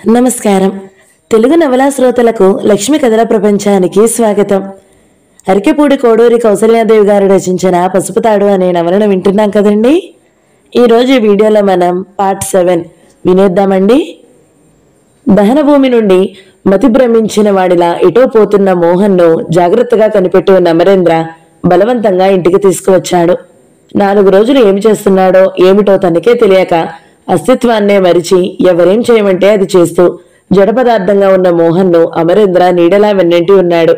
నమస్కారం. తెలుగు నవలా శ్రోతలకు లక్ష్మి కథల ప్రపంచానికి స్వాగతం. అరికెపూడి కోడూరి కౌసల్యాదేవి గారు రచించిన పసుపుతాడు అనే నవలను వింటున్నాం కదండి. ఈరోజు ఈ వీడియోలో మనం పార్ట్ 7 వినేద్దామండి. దహనభూమి నుండి మతి భ్రమించిన వాడిలా ఎటో పోతున్న మోహన్ను జాగ్రత్తగా కనిపెట్టి ఉన్న అమరేంద్ర బలవంతంగా ఇంటికి తీసుకువచ్చాడు. 4 రోజులు ఏమి చేస్తున్నాడో ఏమిటో తనకే తెలియక అస్తిత్వాన్నే మరిచి ఎవరేం చేయమంటే అది చేస్తూ జడ పదార్థంగా ఉన్న మోహన్ను అమరేంద్ర నీడలా వెన్నంటి ఉన్నాడు.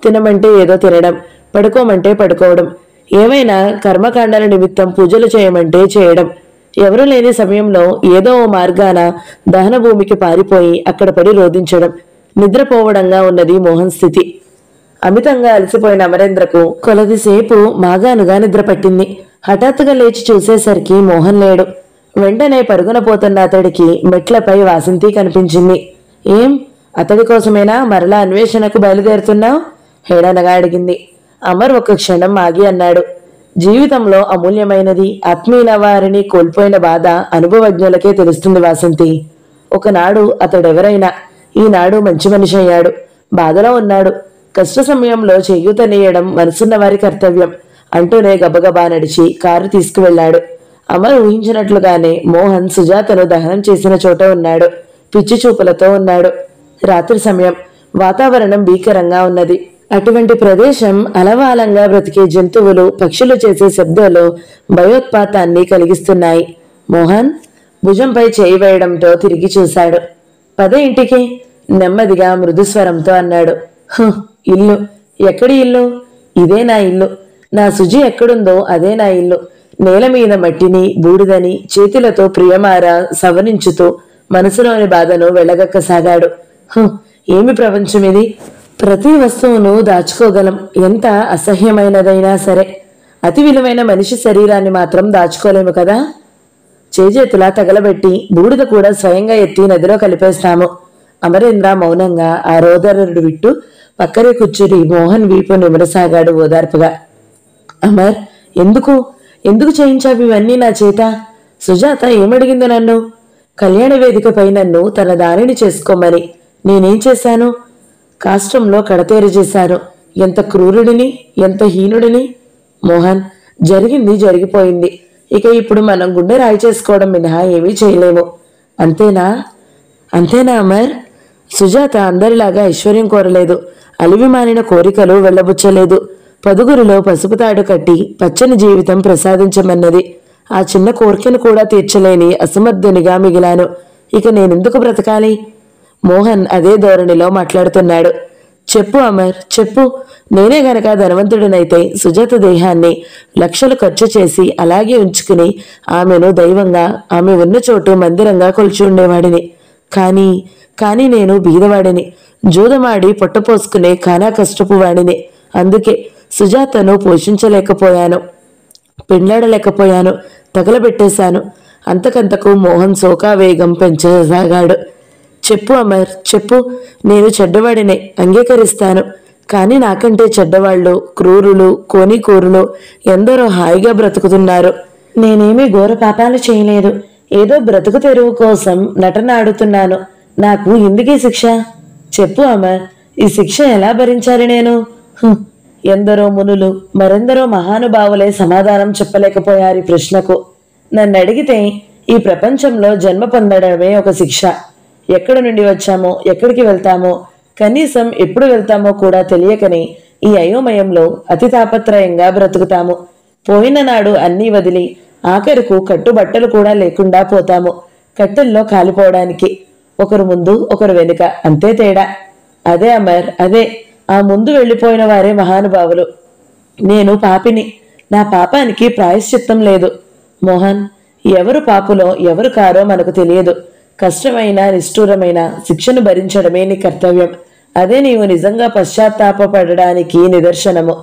తినమంటే ఏదో తినడం, పడుకోమంటే పడుకోవడం, ఏమైనా కర్మకాండాల నిమిత్తం పూజలు చేయమంటే చేయడం, ఎవరూ లేని సమయంలో ఏదో ఓ మార్గాన దహనభూమికి పారిపోయి అక్కడ పడి రోధించడం, నిద్రపోవడంగా ఉన్నది మోహన్ స్థితి. అమితంగా అలసిపోయిన అమరేంద్రకు కొలదిసేపు మాగానుగా నిద్రపట్టింది. హఠాత్తుగా లేచి చూసేసరికి మోహన్ లేడు. వెంటనే పరుగున పోతున్న అతడికి మెట్లపై వాసంతి కనిపించింది. ఏం, అతడి కోసమేనా మరలా అన్వేషణకు బయలుదేరుతున్నావు? హేళనగా అడిగింది. అమర్ ఒక క్షణం ఆగి అన్నాడు. జీవితంలో అమూల్యమైనది, ఆత్మీయుల వారిని కోల్పోయిన బాధ అనుభవజ్ఞులకే తెలుస్తుంది వాసంతి. ఒకనాడు అతడెవరైనా, ఈనాడు మంచి మనిషి అయ్యాడు. బాధలో ఉన్నాడు. కష్ట సమయంలో చేయూతనీయడం మనసున్న వారి కర్తవ్యం అంటూనే గబగబా నడిచి కారు తీసుకువెళ్లాడు. అమర్ ఊహించినట్లుగానే మోహన్ సుజాతను దహనం చేసిన చోట ఉన్నాడు. పిచ్చి చూపులతో ఉన్నాడు. రాత్రి సమయం, వాతావరణం భీకరంగా ఉన్నది. అటువంటి ప్రదేశం అలవాలంగా బ్రతికే జంతువులు, పక్షులు చేసే శబ్దాలు భయోత్పాతాన్ని కలిగిస్తున్నాయి. మోహన్ భుజంపై చేయి వేయడంతో తిరిగి చూశాడు. పదే ఇంటికి, నెమ్మదిగా మృదుస్వరంతో అన్నాడు. ఇల్లు? ఎక్కడి ఇల్లు? ఇదే నా ఇల్లు. నా సుజి ఎక్కడుందో అదే నా ఇల్లు. నేల మీద మట్టిని, బూడిదని చేతులతో ప్రియమార సవరించుతూ మనసులోని బాధను వెళ్ళగక్కసాగాడు. ఏమి ప్రపంచం ఇది! ప్రతి వస్తువును దాచుకోగలం, ఎంత అసహ్యమైనదైనా సరే. అతి విలువైన మనిషి శరీరాన్ని మాత్రం దాచుకోలేము కదా. చేజేతులా తగలబెట్టి బూడిద కూడా స్వయంగా ఎత్తి నదిలో కలిపేస్తాము. అమరేంద్ర మౌనంగా ఆ రోదరుడు విట్టు పక్కనే కూర్చుని మోహన్ వీపు నిమరసాగాడు ఓదార్పుగా. అమర్, ఎందుకు చేయించావు ఇవన్నీ నా చేత? సుజాత ఏమడిగింది నన్ను? కళ్యాణ వేదికపై నన్ను తన దానిని చేసుకోమని. నేనేం చేశాను? కాష్టంలో కడతేరు చేశాను. ఎంత క్రూరుడిని, ఎంత హీనుడిని! మోహన్, జరిగింది జరిగిపోయింది. ఇక ఇప్పుడు మనం గుండె రాయి చేసుకోవడం మినహా ఏమీ చేయలేము. అంతేనా? అంతేనా అమర్? సుజాత అందరిలాగా ఐశ్వర్యం కోరలేదు. అలివి మానిన కోరికలు వెళ్ళబుచ్చలేదు. పదుగురిలో పసుపుతాడు కట్టి పచ్చని జీవితం ప్రసాదించమన్నది. ఆ చిన్న కోరికను కూడా తీర్చలేని అసమర్థునిగా మిగిలాను. ఇక నేనెందుకు బ్రతకాలి? మోహన్ అదే ధోరణిలో మాట్లాడుతున్నాడు. చెప్పు అమర్, చెప్పు. నేనే గనక ధనవంతుడినైతే సుజాత దేహాన్ని లక్షలు ఖర్చు చేసి అలాగే ఉంచుకుని ఆమెను దైవంగా, ఆమె ఉన్న చోటు మందిరంగా కొలిచి ఉండేవాడిని. కానీ నేను బీదవాడిని, జూదమాడి పొట్టపోసుకునే కానా కష్టపు వాడిని. అందుకే సుజాతను పోషించలేకపోయాను, పెండ్లాడలేకపోయాను, తగలబెట్టేశాను. అంతకంతకు మోహన్ శోకావేగం పెంచసాగాడు. చెప్పు అమర్, చెప్పు. నేను చెడ్డవాడినే, అంగీకరిస్తాను. కానీ నాకంటే చెడ్డవాళ్ళు, క్రూరులు, కోనికోరులు ఎందరో హాయిగా బ్రతుకుతున్నారు. నేనేమీ ఘోర పాపాలు చేయలేదు. ఏదో బ్రతుకు తెరువు కోసం నటన ఆడుతున్నాను. నాకు ఎందుకీ శిక్ష? చెప్పు అమర్, ఈ శిక్ష ఎలా భరించాలి నేను? ఎందరో మునులు, మరెందరో మహానుభావులే సమాధానం చెప్పలేకపోయారు ఈ ప్రశ్నకు. నన్ను అడిగితే ఈ ప్రపంచంలో జన్మ పొందడమే ఒక శిక్ష. ఎక్కడి నుండి వచ్చామో, ఎక్కడికి వెళ్తామో, కనీసం ఎప్పుడు వెళ్తామో కూడా తెలియకని ఈ అయోమయంలో అతి తాపత్రయంగా బ్రతుకుతాము. పోయిన నాడు అన్నీ వదిలి ఆఖరుకు కట్టుబట్టలు కూడా లేకుండా పోతాము, కట్టెల్లో కాలిపోవడానికి. ఒకరు ముందు, ఒకరు వెనుక, అంతే తేడా. అదే అమర్, అదే. ఆ ముందు వెళ్ళిపోయిన వారే మహానుభావులు. నేను పాపిని. నా పాపానికి ప్రాయశ్చిత్తం లేదు. మోహన్, ఎవరు పాపులో ఎవరు కారో మనకు తెలియదు. కష్టమైన, నిష్ఠూరమైన శిక్షను భరించడమే నీ కర్తవ్యం. అదే నీవు నిజంగా పశ్చాత్తాపపడడానికి నిదర్శనము.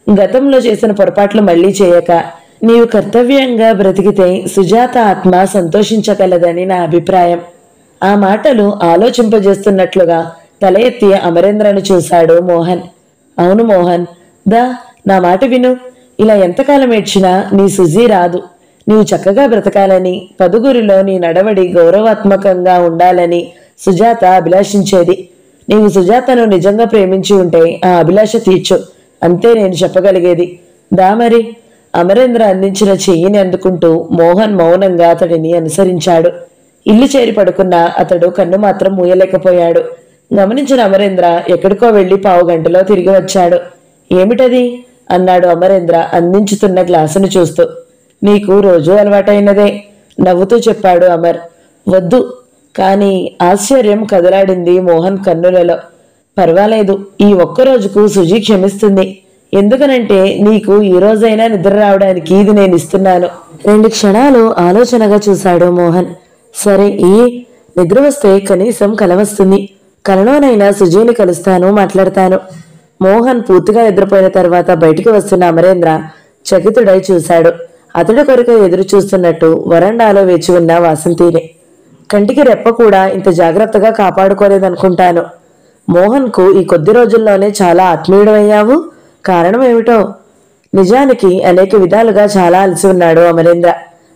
గతంలో చేసిన పొరపాట్లు మళ్లీ చేయక నీవు కర్తవ్యంగా బ్రతికితే సుజాత ఆత్మ సంతోషించగలదని నా అభిప్రాయం. ఆ మాటలు ఆలోచింపజేస్తున్నట్లుగా తల ఎత్తి అమరేంద్రను చూశాడు మోహన్. అవును మోహన్, నా మాట విను. ఇలా ఎంతకాలం ఏడ్చినా నీ సుజీ రాదు. నీవు చక్కగా బ్రతకాలని, పదుగురిలో నీ నడవడి గౌరవాత్మకంగా ఉండాలని, సుజాత అభిలాషించేది. నీవు సుజాతను నిజంగా ప్రేమించి ఉంటే ఆ అభిలాష తీర్చు, అంతే నేను చెప్పగలిగేది. దా మరి. అమరేంద్ర అందించిన చెయ్యిని అందుకుంటూ మోహన్ మౌనంగా అతడిని అనుసరించాడు. ఇల్లు చేరి పడుకున్న అతడు కన్ను మాత్రం మూయలేకపోయాడు. గమనించిన అమరేంద్ర ఎక్కడికో వెళ్లి 15 గంటలో తిరిగి వచ్చాడు. ఏమిటది అన్నాడు అమరేంద్ర అందించుతున్న గ్లాసును చూస్తూ. నీకు రోజూ అలవాటైనదే నవ్వుతూ చెప్పాడు అమర్. వద్దు. కానీ ఆశ్చర్యం కదలాడింది మోహన్ కన్నులలో. పర్వాలేదు, ఈ ఒక్కరోజుకు సుజీ క్షమిస్తుంది. ఎందుకనంటే నీకు ఈ రోజైనా నిద్ర రావడానికి ఇది నేను ఇస్తున్నాను. 2 క్షణాలు ఆలోచనగా చూశాడు మోహన్. సరే, ఈ నిద్ర వస్తే కనీసం కలవస్తుంది. కలలోనైనా సుజీని కలుస్తాను, మాట్లాడతాను. మోహన్ పూర్తిగా నిద్రపోయిన తర్వాత బయటికి వస్తున్న అమరేంద్ర చకితుడై చూశాడు. అతడి కొరకు ఎదురు చూస్తున్నట్టు వరండాలో వేచి ఉన్న వాసంతిని. కంటికి రెప్ప కూడా ఇంత జాగ్రత్తగా కాపాడుకోలేదనుకుంటాను. మోహన్కు ఈ కొద్ది రోజుల్లోనే చాలా ఆత్మీయుడయ్యావు. కారణం ఏమిటో? నిజానికి అనేక విధాలుగా చాలా అలసి ఉన్నాడు అమరేంద్ర.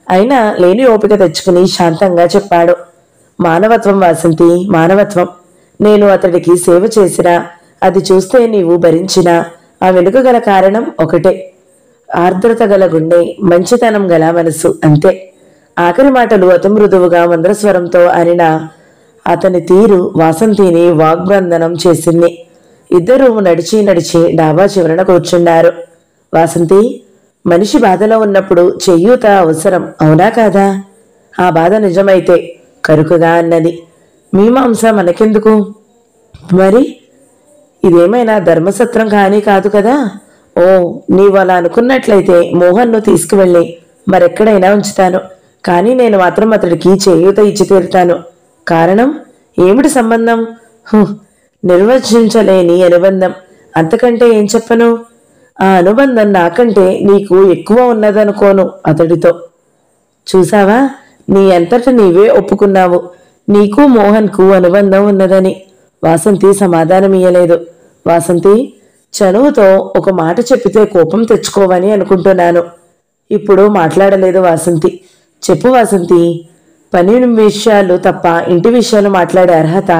అయినా లేని ఓపిక తెచ్చుకుని శాంతంగా చెప్పాడు. మానవత్వం వాసంతి, మానవత్వం. నేను అతడికి సేవ చేసినా, అది చూస్తే నీవు భరించినా ఆ వెనుక గల కారణం ఒకటే. ఆర్ద్రత గల గుండె, మంచితనం గల మనసు, అంతే. ఆఖరి మాటలు అతి మృదువుగా మంద్రస్వరంతో అనిన అతని తీరు వాసంతిని వాగ్బంధనం చేసింది. ఇద్దరూ నడిచి నడిచి డాబా చివరన కూర్చున్నారు. వాసంతి, మనిషి బాధలో ఉన్నప్పుడు చెయ్యూత అవసరం, అవునా కాదా? ఆ బాధ నిజమైతే కరుకుగా అన్నది. మీమాంస మనకెందుకు? మరి ఇదేమైనా ధర్మసత్రం కానీ కాదు కదా. ఓ, నీవు అలా అనుకున్నట్లయితే మోహన్ను తీసుకువెళ్ళి మరెక్కడైనా ఉంచుతాను. కానీ నేను మాత్రం అతడికి చేయూత ఇచ్చి తీరుతాను. కారణం ఏమిటి? సంబంధం నిర్వచించలేని అనుబంధం. అంతకంటే ఏం చెప్పను? ఆ అనుబంధం నాకంటే నీకు ఎక్కువ ఉన్నదనుకోను అతడితో. చూసావా, నీ అంతట నీవే ఒప్పుకున్నావు నీకు మోహన్కు అనుబంధం ఉన్నదని. వాసంతి సమాధానమియ్యలేదు. వాసంతి, చనువుతో ఒక మాట చెప్పితే కోపం తెచ్చుకోవని అనుకుంటున్నాను. ఇప్పుడు మాట్లాడలేదు వాసంతి. చెప్పు వాసంతి. పని విషయాలు తప్ప ఇంటి విషయాలు మాట్లాడే అర్హత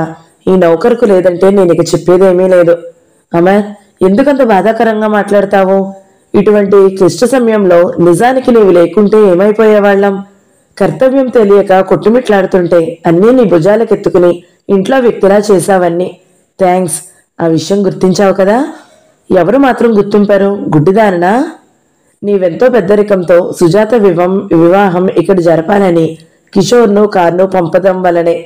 ఈ నౌకరుకు లేదంటే నేను ఇక చెప్పేదేమీ లేదు. అమర్, ఎందుకంత బాధాకరంగా మాట్లాడతావు? ఇటువంటి క్లిష్ట సమయంలో నిజానికి నీవు లేకుంటే ఏమైపోయేవాళ్ళం? కర్తవ్యం తెలియక కొట్టుమిట్లాడుతుంటే అన్నీ నీ భుజాలకెత్తుకుని ఇంట్లో వ్యక్తిలా చేశావన్నీ. థ్యాంక్స్. ఆ విషయం గుర్తించావు కదా. ఎవరు మాత్రం గుర్తింపరు? గుడ్డిదాననా? నీవెంతో పెద్దరికంతో సుజాత వివాహం ఇక్కడ జరపాలని కిషోర్ను కార్ను పంపడం వలనే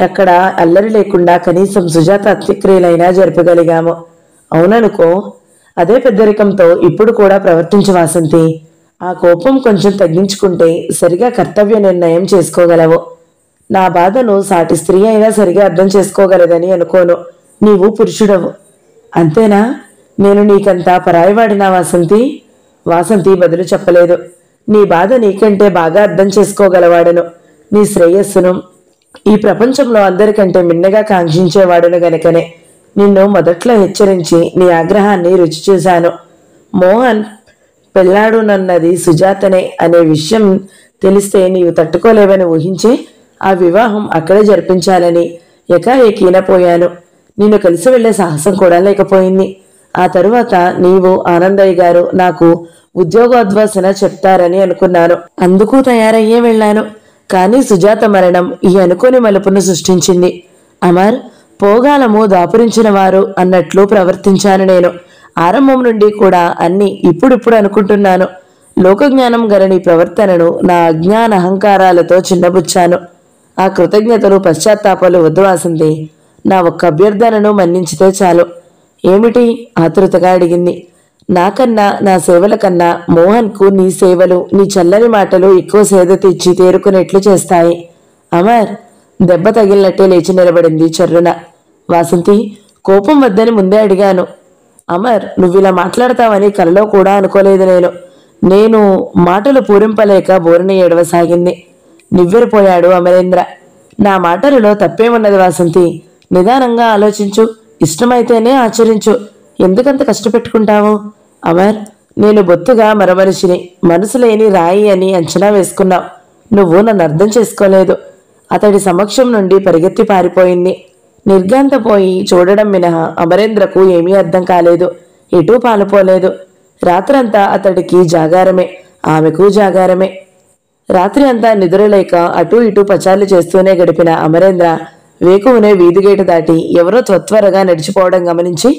అక్కడ అల్లరి లేకుండా కనీసం సుజాత అంత్యక్రియలైనా జరపగలిగాము. అవుననుకో. అదే పెద్దరికంతో ఇప్పుడు కూడా ప్రవర్తించు వాసంతి. ఆ కోపం కొంచెం తగ్గించుకుంటే సరిగా కర్తవ్య నిర్ణయం చేసుకోగలవు. నా బాధను సాటి స్త్రీ అయినా సరిగా అర్థం చేసుకోగలదని అనుకోను. నీవు పురుషుడవు, అంతేనా? నేను నీకంతా పరాయివాడినా వాసంతి? వాసంతి బదులు చెప్పలేదు. నీ బాధ నీకంటే బాగా అర్థం చేసుకోగలవాడను. నీ శ్రేయస్సును ఈ ప్రపంచంలో అందరికంటే మిన్నగా కాంక్షించేవాడును గనుకనే నిన్ను మొదట్లో హెచ్చరించి నీ ఆగ్రహాన్ని రుచి చూశాను. మోహన్ పెళ్లాడునన్నది సుజాతనే అనే విషయం తెలిస్తే నీవు తట్టుకోలేవని ఊహించి ఆ వివాహం అక్కడే జరిపించాలని ఏకాఏకీనపోయాను. నిన్ను కలిసి వెళ్లే సాహసం కూడా లేకపోయింది. ఆ తరువాత నీవు ఆనందయ్య గారు నాకు ఉద్యోగోద్వాసన చెప్తారని అనుకున్నాను. అందుకు తయారయ్యే వెళ్ళాను. కానీ సుజాత మరణం ఈ అనుకోని మలుపును సృష్టించింది. అమర్, పోగాలము దాపురించిన వారు అన్నట్లు ప్రవర్తించాను నేను. ఆరంభం నుండి కూడా అన్ని ఇప్పుడిప్పుడు అనుకుంటున్నాను. లోకజ్ఞానం గల నీ ప్రవర్తనను నా అజ్ఞాన అహంకారాలతో చిన్నబుచ్చాను. ఆ కృతజ్ఞతలు పశ్చాత్తాపాలు వద్దు వాసంతి. నా ఒక్క అభ్యర్థనను మన్నించితే చాలు. ఏమిటి? ఆతృతగా అడిగింది. నాకన్నా నా సేవల కన్నా మోహన్కు నీ సేవలు, నీ చల్లని మాటలు ఎక్కువ సేద తెచ్చి తేరుకునేట్లు చేస్తాయి. అమర్, దెబ్బ తగిలినట్టే లేచి నిలబడింది చర్రున. వాసంతి, కోపం వద్దని ముందే అడిగాను. అమర్, నువ్విలా మాట్లాడతావని కలలో కూడా అనుకోలేదు నేను మాటలు పూరింపలేక బోరుని ఏడవసాగింది. నివ్వెరపోయాడు అమరేంద్ర. నా మాటలలో తప్పేమున్నది వాసంతి? నిదానంగా ఆలోచించు. ఇష్టమైతేనే ఆచరించు. ఎందుకంత కష్టపెట్టుకుంటావు? అమర్, నేను బొత్తుగా మరమనిషిని, మనసు లేని రాయి అని అంచనా వేసుకున్నావు. నువ్వు నన్ను అర్థం చేసుకోలేదు. అతడి సమక్షం నుండి పరిగెత్తి పారిపోయింది. నిర్ఘాంతపోయి చూడడం మినహా అమరేంద్రకు ఏమీ అర్థం కాలేదు. ఎటూ పాలుపోలేదు. రాత్రంతా అతడికి జాగారమే, ఆమెకు జాగారమే. రాత్రి అంతా నిద్రలేక అటూ ఇటూ పచార్లు చేస్తూనే గడిపిన అమరేంద్ర వేకువనే వీధిగేటు దాటి ఎవరో త్వరగా నడిచిపోవడం గమనించి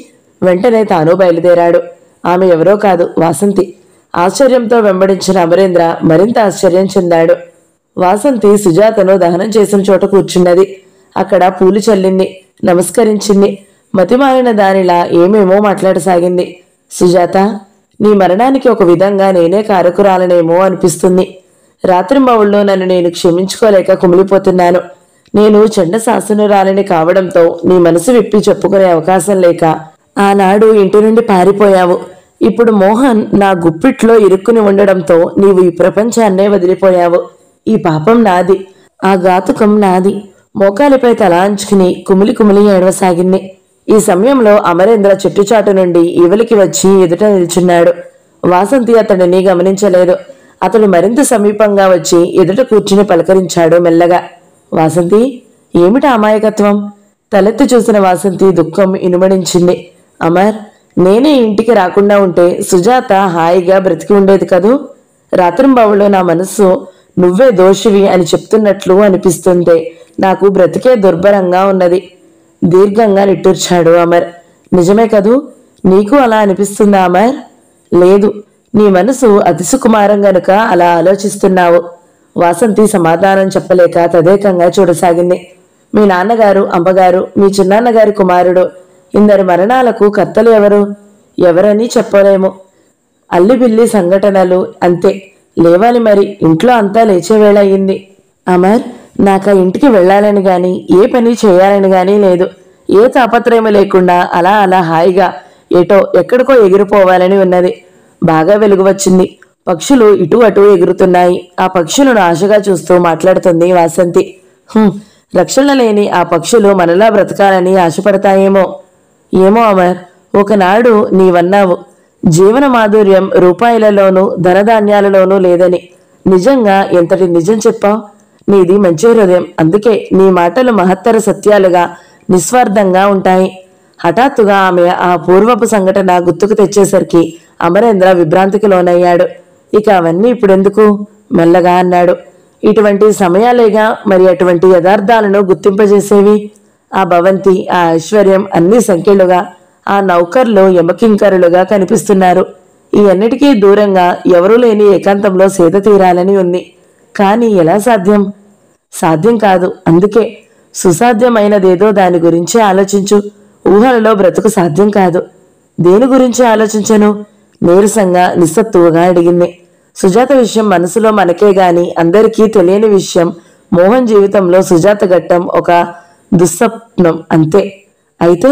వెంటనే తాను బయలుదేరాడు. ఆమె ఎవరో కాదు, వాసంతి. ఆశ్చర్యంతో వెంబడించిన అమరేంద్ర మరింత ఆశ్చర్యం చెందాడు. వాసంతి సుజాతను దహనం చేసిన చోట కూర్చున్నది. అక్కడ పూలు చల్లింది, నమస్కరించింది. మతిమాలిన దానిలా ఏమేమో మాట్లాడసాగింది. సుజాత, నీ మరణానికి ఒక విధంగా నేనే కారకురాలనేమో అనిపిస్తుంది. రాత్రింబవుళ్ళు నన్ను నేను క్షమించుకోలేక కుమిలిపోతున్నాను. నేను చండశాసనురాలిని కావడంతో నీ మనసు విప్పి చెప్పుకునే అవకాశం లేక ఆనాడు ఇంటి నుండి పారిపోయావు. ఇప్పుడు మోహన్ నా గుప్పిట్లో ఇరుక్కుని ఉండడంతో నీవు ఈ ప్రపంచాన్నే వదిలిపోయావు. ఈ పాపం నాది, ఆ ఘాతుకం నాది. మోకాలిపై తల అంచుకుని కుమిలి కుమిలి ఏడవసాగింది. ఈ సమయంలో అమరేంద్ర చెట్టుచాటు నుండి ఈవలికి వచ్చి ఎదుట నిల్చున్నాడు. వాసంతి అతడిని గమనించలేదు. అతడు మరింత సమీపంగా వచ్చి ఎదుట కూర్చుని పలకరించాడు మెల్లగా. వాసంతి, ఏమిటి అమాయకత్వం? తలెత్తి చూసిన వాసంతి దుఃఖం ఇనుమడించింది. అమర్, నేనే ఇంటికి రాకుండా ఉంటే సుజాత హాయిగా బ్రతికి ఉండేది కదూ. రాత్రింబావులో నా మనస్సు నువ్వే దోషివి అని చెప్తున్నట్లు అనిపిస్తుంటే నాకు బ్రతికే దుర్భరంగా ఉన్నది. దీర్ఘంగా నిట్టూర్చాడు అమర్. నిజమే కదూ? నీకు అలా అనిపిస్తుందా అమర్? లేదు, నీ మనసు అతి సుకుమారం గనుక అలా ఆలోచిస్తున్నావు. వాసంతి సమాధానం చెప్పలేక తదేకంగా చూడసాగింది. మీ నాన్నగారు, అమ్మగారు, మీ చిన్నాన్నగారి కుమారుడు, ఇందరి మరణాలకు కర్తలు ఎవరు? ఎవరని చెప్పలేము. అల్లిబిల్లి సంఘటనలు అంతే. లేవాలి మరి, ఇంట్లో అంతా లేచే వేళ అయింది. అమర్, నాకు ఆ ఇంటికి వెళ్ళాలని గాని ఏ పని చేయాలని గాని లేదు. ఏ తాపత్రయము లేకుండా అలా అలా హాయిగా ఏటో ఎక్కడికో ఎగిరిపోవాలని ఉన్నది. బాగా వెలుగు వచ్చింది. పక్షులు ఇటు అటు ఎగురుతున్నాయి. ఆ పక్షులను ఆశగా చూస్తూ మాట్లాడుతుంది వాసంతి. రక్షణ లేని ఆ పక్షులు మనలా బ్రతకాలని ఆశపడతాయేమో. ఏమో అమర్, ఒకనాడు నీవన్నావు, జీవన మాధుర్యం రూపాయలలోనూ ధనధాన్యాలలోనూ లేదని. నిజంగా ఎంతటి నిజం చెప్పావు. నీది మంచి హృదయం, అందుకే నీ మాటలు మహత్తర సత్యాలుగా నిస్వార్థంగా ఉంటాయి. హఠాత్తుగా ఆమె ఆ పూర్వపు సంఘటన గుర్తుకు తెచ్చేసరికి అమరేంద్ర విభ్రాంతికి లోనయ్యాడు. ఇక అవన్నీ ఇప్పుడెందుకు? మెల్లగా అన్నాడు. ఇటువంటి సమయాలేగా మరి అటువంటి యథార్థాలను గుర్తింపజేసేవి. ఆ భవంతి, ఆ ఐశ్వర్యం అన్ని సంఖ్యలుగా, ఆ నౌకర్లు యమకింకరులుగా కనిపిస్తున్నారు. ఈ అన్నిటికీ దూరంగా ఎవరూ లేని ఏకాంతంలో సేద తీరాలని ఉంది. కానీ ఎలా సాధ్యం? సాధ్యం కాదు. అందుకే సుసాధ్యమైనదేదో దాని గురించి ఆలోచించు. ఊహలలో బ్రతుకు సాధ్యం కాదు. దేని గురించి ఆలోచించను? నీరసంగా నిస్సత్తువుగా అడిగింది. సుజాత విషయం మనసులో మనకే గాని అందరికీ తెలియని విషయం. మోహన్ జీవితంలో సుజాత ఘట్టం ఒక దుస్సప్నం అంతే. అయితే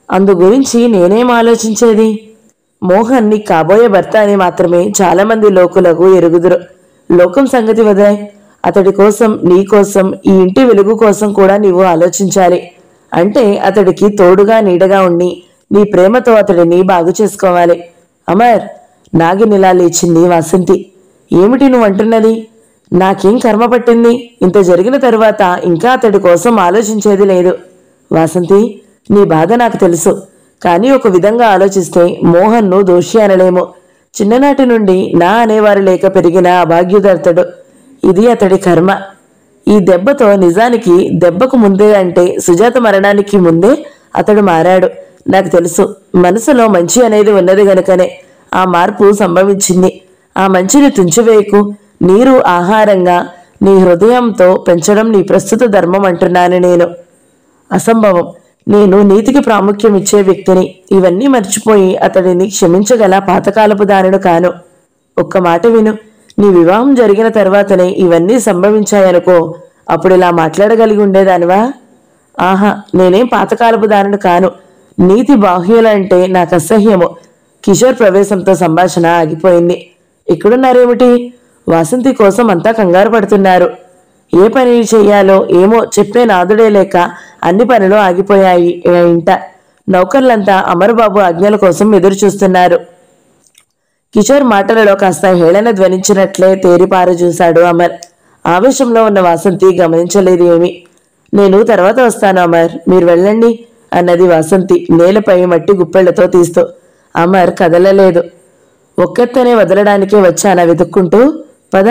అందు గురించి నేనేం ఆలోచించేది? మోహన్ నీ కాబోయే భర్త అని మాత్రమే చాలా మంది లోకులకు ఎరుగుదురు. లోకం సంగతి వదిలే. అతడి కోసం, నీ కోసం, ఈ ఇంటి వెలుగు కోసం కూడా నీవు ఆలోచించాలి. అంటే అతడికి తోడుగా నీడగా ఉండి నీ ప్రేమతో అతడిని బాగు చేసుకోవాలి. అమర్, నాగినిలా లేచింది వాసంతి. ఏమిటి నువ్వు అంటున్నది? నాకేం కర్మ పట్టింది? ఇంత జరిగిన తరువాత ఇంకా అతడి కోసం ఆలోచించేది లేదు. వాసంతి, నీ బాధ నాకు తెలుసు. కానీ ఒక విధంగా ఆలోచిస్తే మోహన్ను దోషి అనలేము. చిన్ననాటి నుండి నా అనేవారు లేక పెరిగిన అభాగ్యుడతడు. ఇది అతడి కర్మ. ఈ దెబ్బతో, నిజానికి దెబ్బకు ముందే అంటే సుజాత మరణానికి ముందే అతడు మారాడు. నాకు తెలుసు. మనసులో మంచి అనేది ఉన్నది గనుకనే ఆ మార్పు సంభవించింది. ఆ మంచిని తుంచివేయకు. నీరు ఆహారంగా నీ హృదయంతో పెంచడం నీ ప్రస్తుత ధర్మం అంటున్నాను నేను. అసంభవం. నేను నీతికి ప్రాముఖ్యం ఇచ్చే వ్యక్తిని. ఇవన్నీ మర్చిపోయి అతడిని క్షమించగల పాతకాలపు దానిను కాను. ఒక్క మాట విను. నీ వివాహం జరిగిన తర్వాతనే ఇవన్నీ సంభవించాయనుకో, అప్పుడు ఇలా మాట్లాడగలిగి ఉండేదానివా? ఆహా, నేనేం పాతకాలపు దానిని కాను. నీతి బాహ్యులంటే నాకు అసహ్యము. కిషోర్ ప్రవేశంతో సంభాషణ ఆగిపోయింది. ఇక్కడున్నారేమిటి? వాసంతి కోసం అంతా కంగారు పడుతున్నారు. ఏ పని చెయ్యాలో ఏమో చెప్పే నాదుడే లేక అన్ని పనులు ఆగిపోయాయి. ఇంట నౌకర్లంతా అమరబాబు ఆజ్ఞల కోసం ఎదురు చూస్తున్నారు. కిషోర్ మాటలలో కాస్త హేళన ధ్వనించినట్లే తేరిపారు చూశాడు అమర్. ఆవేశంలో ఉన్న వాసంతి గమనించలేదు ఏమి. నేను తర్వాత వస్తాను అమర్, మీరు వెళ్ళండి అన్నది వాసంతి నేలపై మట్టి గుప్పెళ్లతో తీస్తూ. అమర్ కదలలేదు. ఒక్కతనే వదలడానికే వచ్చానా వెతుక్కుంటూ? పద,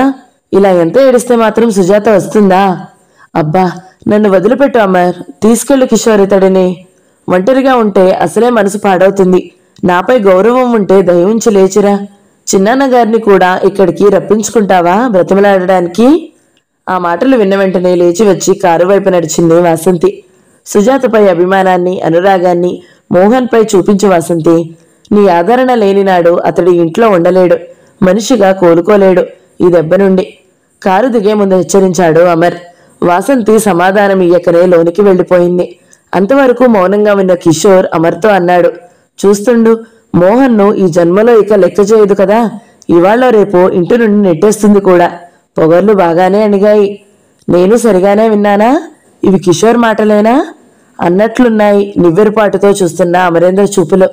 ఇలా ఎంత ఏడిస్తే మాత్రం సుజాత వస్తుందా? అబ్బా, నన్ను వదిలిపెట్టు అమర్, తీసుకెళ్ళు కిషోర్ ఇతడిని. ఒంటరిగా ఉంటే అసలే మనసు పాడవుతుంది. నాపై గౌరవం ఉంటే దయవుంచి లేచిరా. చిన్నాన్న గారిని కూడా ఇక్కడికి రప్పించుకుంటావా బ్రతిమలాడడానికి? ఆ మాటలు విన్న వెంటనే లేచి వచ్చి కారు వైపు నడిచింది వాసంతి. సుజాతపై అభిమానాన్ని, అనురాగాన్ని మోహన్పై చూపించు వాసంతి. నీ ఆదరణ లేని నాడు అతడి ఇంట్లో ఉండలేడు, మనిషిగా కోలుకోలేడు ఈ దెబ్బ నుండి. కారు దిగే ముందు హెచ్చరించాడు అమర్. వాసంతి సమాధానం ఇయ్యకనే లోనికి వెళ్ళిపోయింది. అంతవరకు మౌనంగా ఉన్న కిషోర్ అమర్తో అన్నాడు, చూస్తుండు, మోహన్ను ఈ జన్మలో ఇక లెక్క చేయదు కదా, ఇవాళ రేపో ఇంటి నుండి నెట్టేస్తుంది కూడా. పొగర్లు బాగానే అణిగాయి. నేను సరిగానే విన్నానా? ఇవి కిషోర్ మాటలేనా అన్నట్లున్నాయి నివ్వెరపాటుతో చూస్తున్న అమరేంద్ర చూపులు.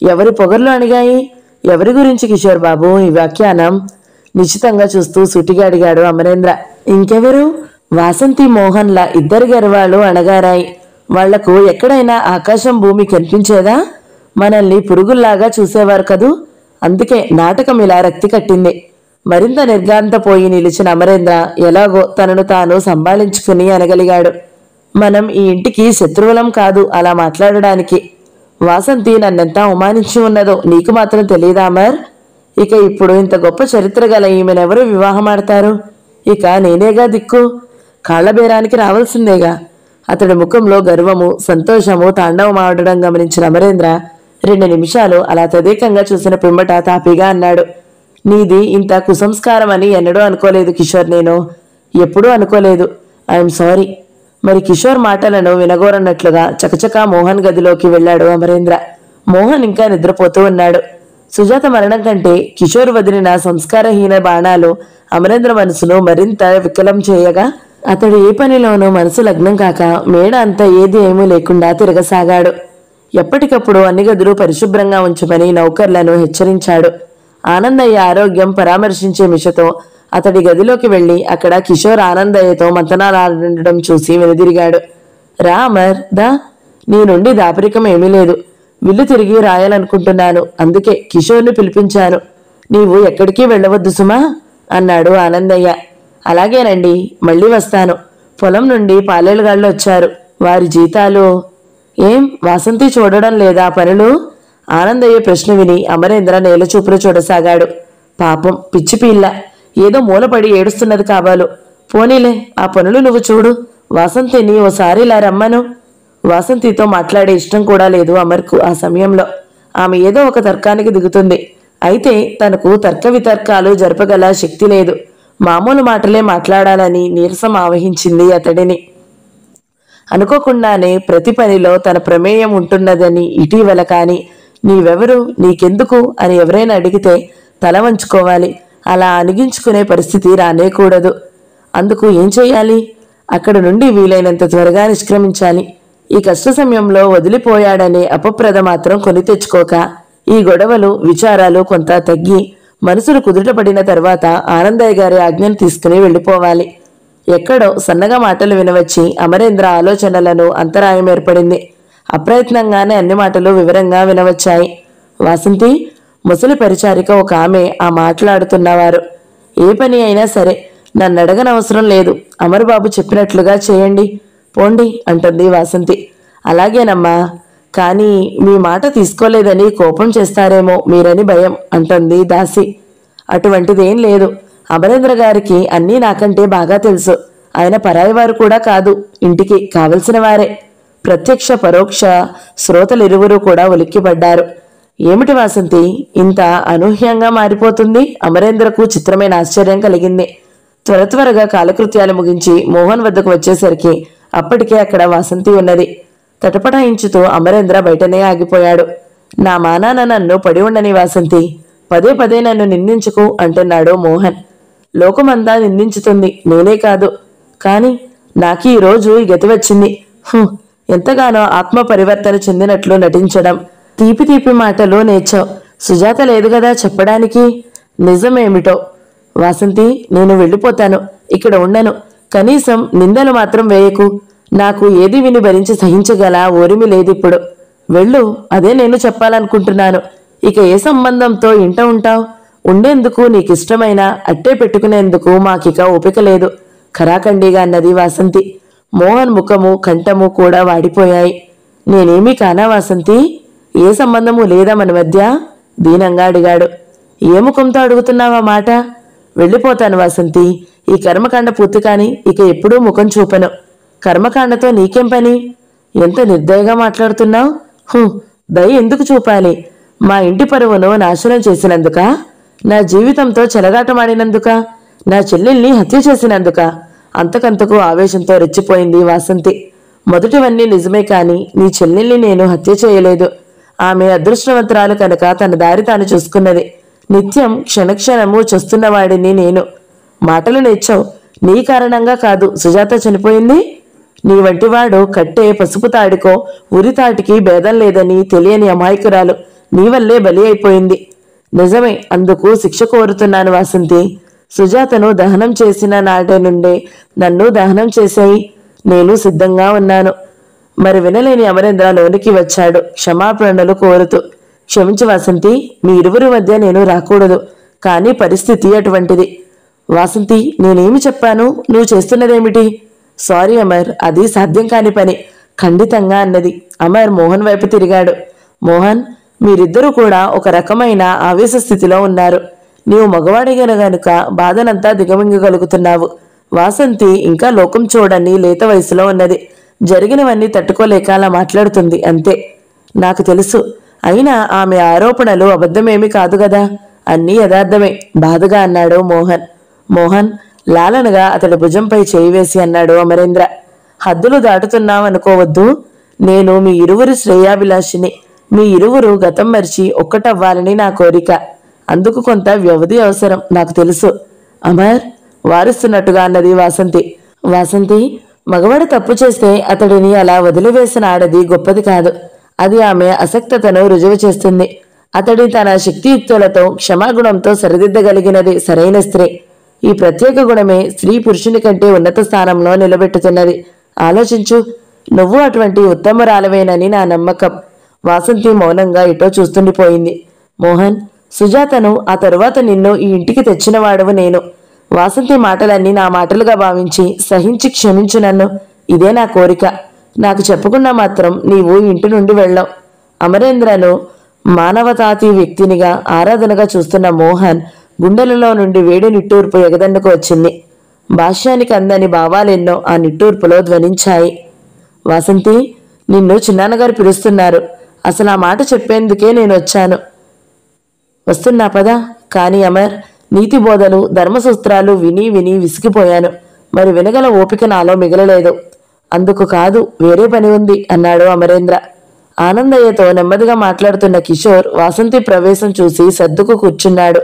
ఎవరి పొగర్లు అణిగాయి? ఎవరి గురించి కిషోర్ బాబు ఈ వ్యాఖ్యానం? నిశ్చితంగా చూస్తూ సూటిగా అడిగాడు అమరేంద్ర. ఇంకెవరు? వాసంతి మోహన్ల ఇద్దరి గర్వాలు అణగారాయి. వాళ్లకు ఎక్కడైనా ఆకాశం భూమి కనిపించేదా? మనల్ని పురుగుల్లాగా చూసేవారు కదూ, అందుకే నాటకం ఇలా రక్తి కట్టింది. మరింత నిర్గాంతపోయి నిలిచిన అమరేంద్ర ఎలాగో తనను తాను సంభాళించుకుని అనగలిగాడు. మనం ఈ ఇంటికి శత్రువులం కాదు అలా మాట్లాడడానికి. వాసంతి నన్నెంత అవమానించి ఉన్నదో నీకు మాత్రం తెలియదా అమర్? ఇక ఇప్పుడు ఇంత గొప్ప చరిత్ర గల ఈమెనెవరు వివాహమాడతారు? ఇక నేనేగా దిక్కు. కాళ్లబేరానికి రావాల్సిందేగా. అతడి ముఖంలో గర్వము, సంతోషము తాండవమాడడం గమనించిన అమరేంద్ర 2 నిమిషాలు అలా తదేకంగా చూసిన పిమ్మట తాపీగా అన్నాడు, నీది ఇంత కుసంస్కారం అని ఎన్నడూ అనుకోలేదు కిషోర్. నేను ఎప్పుడూ అనుకోలేదు. I'm sorry. మరి కిషోర్ మాటలను వినగోరన్నట్లుగా చకచకా మోహన్ గదిలోకి వెళ్ళాడు అమరేంద్ర. మోహన్ ఇంకా నిద్రపోతూ ఉన్నాడు. సుజాత మరణం కంటే కిషోర్ వదిలిన సంస్కారహీన బాణాలు అమరేంద్ర మనసును మరింత వికలం చేయగా అతడు ఏ పనిలోనూ మనసు లగ్నం కాక మేడ అంతా ఏది ఏమీ లేకుండా తిరగసాగాడు. ఎప్పటికప్పుడు అన్ని గదులు పరిశుభ్రంగా ఉంచమని నౌకర్లను హెచ్చరించాడు. ఆనందయ్య ఆరోగ్యం పరామర్శించే మిషతో అతడి గదిలోకి వెళ్లి అక్కడ కిషోర్ ఆనందయ్యతో మంతనాలాడడం చూసి వెనుదిరిగాడు. రా అమర్, దా. నీ నుండి దాపరికం ఏమీ లేదు. విల్లు తిరిగి రాయాలనుకుంటున్నాను, అందుకే కిషోర్ని పిలిపించాను. నీవు ఎక్కడికి వెళ్ళవద్దు సుమా అన్నాడు ఆనందయ్య. అలాగేనండి, మళ్ళీ వస్తాను. పొలం నుండి పాలేలుగాళ్ళు వచ్చారు. వారి జీతాలు ఏం వాసంతి చూడడం లేదా పనులు? ఆనందయ్య ప్రశ్న విని అమరేంద్ర నేలచూపులు చూడసాగాడు. పాపం పిచ్చి పిల్ల, ఏదో మూలపడి ఏడుస్తున్నది కావాలు. పోనీలే, ఆ పనులు నువ్వు చూడు. వాసంతిని ఓసారి ఇలా రమ్మను. వాసంతితో మాట్లాడే ఇష్టం కూడా లేదు అమర్కు ఆ సమయంలో. ఆమె ఏదో ఒక తర్కానికి దిగుతుంది. అయితే తనకు తర్క వితర్కాలు జరపగల శక్తి లేదు. మామూలు మాటలే మాట్లాడాలని నీరసం ఆవహించింది అతడిని. అనుకోకుండానే ప్రతి పనిలో తన ప్రమేయం ఉంటున్నదని ఇటీవల కానీ నీవెవరు, నీకెందుకు అని ఎవరైనా అడిగితే తల వంచుకోవాలి. అలా అణిగించుకునే పరిస్థితి రానేకూడదు. అందుకు ఏం చెయ్యాలి? అక్కడ నుండి వీలైనంత త్వరగా నిష్క్రమించాలి. ఈ కష్ట సమయంలో వదిలిపోయాడనే అపప్రద మాత్రం కొని తెచ్చుకోక ఈ గొడవలు, విచారాలు కొంత తగ్గి మనసులు కుదుటపడిన తర్వాత ఆనందయ్య గారి ఆజ్ఞను తీసుకుని వెళ్ళిపోవాలి. ఎక్కడో సన్నగా మాటలు వినవచ్చి అమరేంద్ర ఆలోచనలను అంతరాయం ఏర్పడింది. అప్రయత్నంగానే అన్ని మాటలు వివరంగా వినవచ్చాయి. వాసంతి, ముసలి పరిచారిక ఒక ఆమె ఆ మాట్లాడుతున్నవారు. ఏ పని అయినా సరే నన్ను అడగనవసరం లేదు, అమర్బాబు చెప్పినట్లుగా చేయండి, పోండి అంటుంది వాసంతి. అలాగేనమ్మా, కానీ మీ మాట తీసుకోలేదని కోపం చేస్తారేమో మీరని భయం అంటుంది దాసి. అటువంటిదేం లేదు. అమరేంద్ర గారికి అన్నీ నాకంటే బాగా తెలుసు. ఆయన పరాయివారు కూడా కాదు, ఇంటికి కావలసిన వారే. ప్రత్యక్ష పరోక్ష శ్రోతలిరువురు కూడా ఉలిక్కిపడ్డారు. ఏమిటి వాసంతి ఇంత అనూహ్యంగా మారిపోతుంది? అమరేంద్రకు చిత్రమైన ఆశ్చర్యం కలిగింది. త్వరగా కాలకృత్యాలు ముగించి మోహన్ వద్దకు వచ్చేసరికి అప్పటికే అక్కడ వాసంతి ఉన్నది. తటపటాయించుతూ అమరేంద్ర బయటనే ఆగిపోయాడు. నా మానాన నన్ను పడి ఉండని వాసంతి, పదే పదే నన్ను నిందించుకు అంటున్నాడు మోహన్. లోకమంతా నిందించుతుంది, నేనే కాదు. కాని నాకు ఈ రోజు ఈ గతి వచ్చింది. ఎంతగానో ఆత్మ పరివర్తన చెందినట్లు నటించడం, తీపి తీపి మాటలు నేర్చావు. సుజాత లేదు కదా చెప్పడానికి. నిజమేమిటో వాసంతి, నేను వెళ్ళిపోతాను. ఇక్కడ ఉండను. కనీసం నిందలు మాత్రం వేయకు. నాకు ఏది విని భరించి సహించగల ఓరిమి లేదిప్పుడు. వెళ్ళు, అదే నేను చెప్పాలనుకుంటున్నాను. ఇక ఏ సంబంధంతో ఇంట ఉంటావు? ఉండేందుకు నీకిష్టమైన అట్టే పెట్టుకునేందుకు మాకిక ఓపిక లేదు ఖరాఖండిగా అన్నది వాసంతి. మోహన్ ముఖము కంఠము కూడా వాడిపోయాయి. నేనేమీ కానా వాసంతి? ఏ సంబంధము లేదా మన మధ్య? దీనంగా అడిగాడు. ఏ ముఖంతో అడుగుతున్నావా మాట? వెళ్ళిపోతాను వాసంతి. ఈ కర్మకాండ పూర్తి కాని ఇక ఎప్పుడూ ముఖం చూపను. కర్మకాండతో నీకేం పని? ఎంత నిర్దయగా మాట్లాడుతున్నావు? దయ ఎందుకు చూపాలి? మా ఇంటి పరువును నాశనం చేసినందుక? నా జీవితంతో చెలగాటమాడినందుక? నా చెల్లెల్ని హత్య చేసినందుక? అంతకంతకు ఆవేశంతో రెచ్చిపోయింది వాసంతి. మొదటివన్నీ నిజమే కాని నీ చెల్లెల్ని నేను హత్య చేయలేదు. ఆమె అదృష్టవంతురాలు కనుక తన దారి తాను చూసుకున్నది. నిత్యం క్షణక్షణము చస్తున్నవాడిని నేను. మాటలు నేర్చావు. నీ కారణంగా కాదు సుజాత చనిపోయింది. నీ వంటివాడు కట్టే పసుపు తాడికో ఉరితాటికి భేదం లేదని తెలియని అమాయకురాలు నీ వల్లే బలి అయిపోయింది. నిజమే, అందుకు శిక్ష కోరుతున్నాను వాసంతి. సుజాతను దహనం చేసిన నాటి నుండే నన్ను దహనం చేశాయి. నేను సిద్ధంగా ఉన్నాను. మరి వినలేని అమరేంద్ర లోనికి వచ్చాడు క్షమాపణలు కోరుతూ. క్షమించు వాసంతి, మీ ఇరువురి మధ్య నేను రాకూడదు. కానీ పరిస్థితి అటువంటిది. వాసంతి, నేనేమి చెప్పాను? నువ్వు చేస్తున్నదేమిటి? సారీ అమర్, అది సాధ్యం కాని పని ఖండితంగా అన్నది. అమర్ మోహన్ వైపు తిరిగాడు. మోహన్, మీరిద్దరూ కూడా ఒక రకమైన ఆవేశ స్థితిలో ఉన్నారు. నీవు మగవాడిగిన గనుక బాధనంతా దిగమింగగలుగుతున్నావు. వాసంతి ఇంకా లోకం చూడని లేత వయసులో ఉన్నది. జరిగినవన్నీ తట్టుకోలేక అలా మాట్లాడుతుంది అంతే. నాకు తెలుసు. అయినా ఆమె ఆరోపణలు అబద్ధమేమీ కాదు గదా. అన్నీ యథార్థమే బాధగా అన్నాడు మోహన్. మోహన్ లాలనగా అతడి భుజంపై చేయి వేసి అన్నాడు అమరేంద్ర. హద్దులు దాటుతున్నావనుకోవద్దు. నేను మీ ఇరువురి శ్రేయాభిలాషిని. మీ ఇరువురు గతం మరిచి ఒక్కటవ్వాలని నా కోరిక. అందుకు కొంత వ్యవధి అవసరం, నాకు తెలుసు. అమర్ వారిస్తున్నట్టుగా అన్నది వాసంతి. వాసంతి, మగవాడు తప్పు చేస్తే అతడిని అలా వదిలివేసిన ఆడది గొప్పది కాదు. అది ఆమె అసక్తతను రుజువు చేస్తుంది. అతడి తన శక్తియుక్తులతో క్షమాగుణంతో సరిదిద్దగలిగినది సరైన స్త్రీ. ఈ ప్రత్యేక గుణమే స్త్రీ పురుషుని కంటే ఉన్నత స్థానంలో నిలబెట్టుతున్నది. ఆలోచించు. నువ్వు అటువంటి ఉత్తమరాలవేనని నా నమ్మకం. వాసంతి మౌనంగా ఇటో చూస్తుండిపోయింది. మోహన్, సుజాతను ఆ తరువాత నిన్ను ఈ ఇంటికి తెచ్చినవాడవు నేను. వాసంతి మాటలన్నీ నా మాటలుగా భావించి సహించి క్షమించు నన్ను. ఇదే నా కోరిక. నాకు చెప్పకుండా మాత్రం నీవు ఇంటి నుండి వెళ్ళావు. అమరేంద్రను మానవతాతి వ్యక్తినిగా ఆరాధనగా చూస్తున్న మోహన్ గుండెలలో నుండి వేడి నిట్టూర్పు ఎగదండుకు వచ్చింది. భాష్యానికి అందని భావాలెన్నో ఆ నిట్టూర్పులో ధ్వనించాయి. వాసంతి, నిన్ను చిన్నాన్నగారు పిలుస్తున్నారు. అసలు ఆ మాట చెప్పేందుకే నేను వచ్చాను. వస్తున్నా పదా. కానీ అమర్, నీతి బోధలు ధర్మసూత్రాలు విని విని విసిగిపోయాను. మరి వినగల ఓపిక నాలో మిగలలేదు. అందుకు కాదు, వేరే పని ఉంది అన్నాడు అమరేంద్ర. ఆనందయ్యతో నెమ్మదిగా మాట్లాడుతున్న కిషోర్ వాసంతి ప్రవేశం చూసి సర్దుకు కూర్చున్నాడు.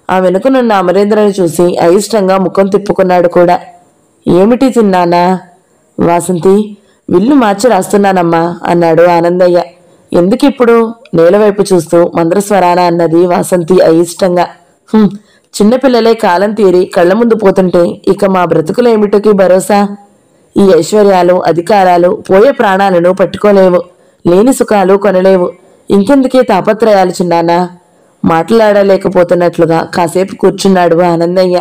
ఆ వెనుకనున్న అమరేంద్రని చూసి అయిష్టంగా ముఖం తిప్పుకున్నాడు కూడా. ఏమిటి తిన్నానా? వాసంతి, విల్లు మార్చి రాస్తున్నానమ్మా అన్నాడు ఆనందయ్య. ఎందుకిప్పుడు? నేలవైపు చూస్తూ మంద్రస్వరాన అన్నది వాసంతి అయిష్టంగా. చిన్నపిల్లలే కాలం తీరి కళ్ల ముందు పోతుంటే ఇక మా బ్రతుకులేమిటికి భరోసా? ఈ ఐశ్వర్యాలు అధికారాలు పోయే ప్రాణాలను పట్టుకోలేవు. లేని సుఖాలు కొనలేవు. ఇంకెందుకే తాపత్రయాలు చిన్నానా? మాట్లాడలేకపోతున్నట్లుగా కాసేపు కూర్చున్నాడు ఆనందయ్య.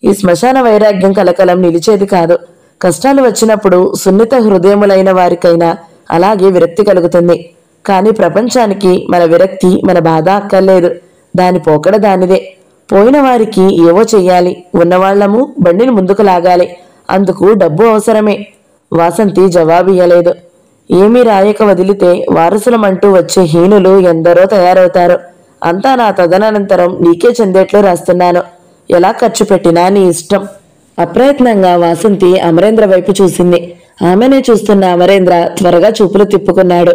ఈ శ్మశాన వైరాగ్యం కలకలం నిలిచేది కాదు. కష్టాలు వచ్చినప్పుడు సున్నిత హృదయములైన వారికైనా అలాగే విరక్తి కలుగుతుంది. కానీ ప్రపంచానికి మన విరక్తి, మన బాధ అక్కర్లేదు. దాని పోకడ దానిదే. పోయిన వారికి ఏవో చెయ్యాలి. ఉన్నవాళ్లము బండిని ముందుకు లాగాలి. అందుకు డబ్బు అవసరమే. వాసంతి జవాబియ్యలేదు. ఏమీ రాయక వదిలితే వారసులమంటూ వచ్చే హీనులు ఎందరో తయారవుతారు. అంతా నా తదనంతరం నీకే చెందేట్లు రాస్తున్నాను. ఎలా ఖర్చు పెట్టినా నీ ఇష్టం. అప్రయత్నంగా వాసంతి అమరేంద్ర వైపు చూసింది. ఆమెనే చూస్తున్న అమరేంద్ర త్వరగా చూపులు తిప్పుకున్నాడు.